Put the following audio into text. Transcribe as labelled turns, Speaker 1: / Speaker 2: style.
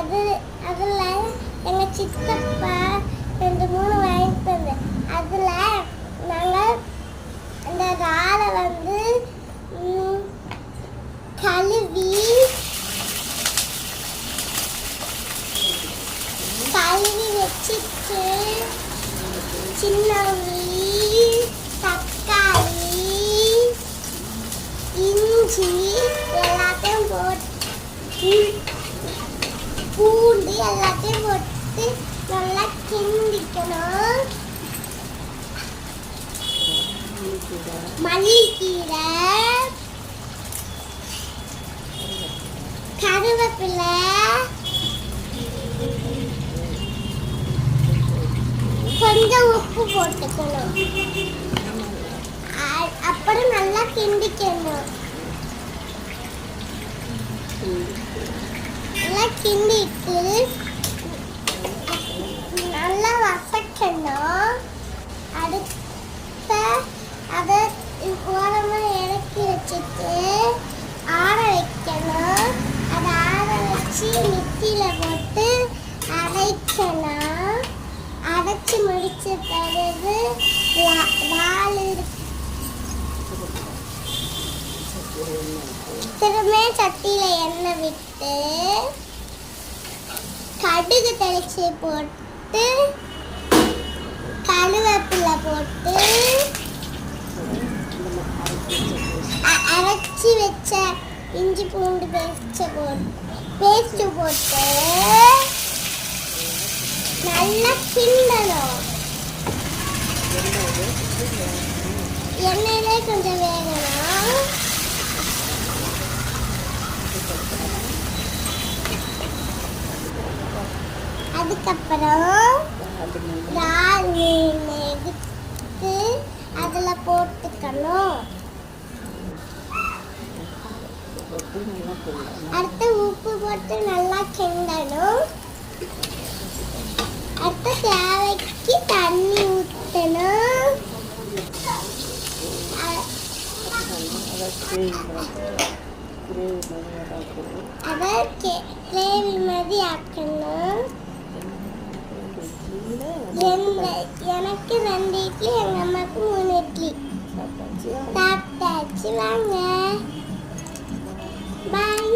Speaker 1: அது அதில் எங்கள் சித்தப்பா 2-3 வாங்கிட்டு வந்தேன். அதில் நாங்கள் அந்த இறாலை வந்து கழுவி வச்சுட்டு சின்ன உள்ளி, தக்காளி, இஞ்சி எல்லாத்தையும் போட்டு பூண்டு எல்லாத்தையும் போட்டு நல்லா கிண்டிக்கணும். மல்லிக்கீரை, கருவேப்பிலை, கொஞ்சம் உப்பு போட்டுக்கணும். அப்புறம் நல்லா கிண்டிக்கணும். நல்லா கிண்டிட்டு நல்லா வசக்கணும். அடுத்த அதை ஓரமாக இறக்கி வச்சுட்டு ஆற வைக்கணும். அதை ஆற வச்சு மிக்சியில் போட்டு அரைக்கணும். அரைச்சி முடிச்ச பிறகு திரும்ப சட்டியில் எண்ணெய் விட்டு கடுகு தெளிச்சு போட்டு கருவேப்பிலை போட்டு அரைச்சி வச்ச இஞ்சி பூண்டு பேஸ்ட் போட்டு நல்லா கிண்டணும். எண்ணெயிலே கொஞ்சம் வேகணும். அதுக்கப்புறம் இறால் மீன் எடுத்து அதில் போட்டுக்கணும். அடுத்து உப்பு போட்டு நல்லா கிண்டணும். அடுத்து தேவைக்கு தண்ணி ஊற்றணும். அதை கிரேவி மாதிரி ஆக்கணும். எனக்கு 2 இட்லி, எங்கள் அம்மாவுக்கு 3 இட்லி சாப்பிட்டாச்சு. வாங்க, பாய்.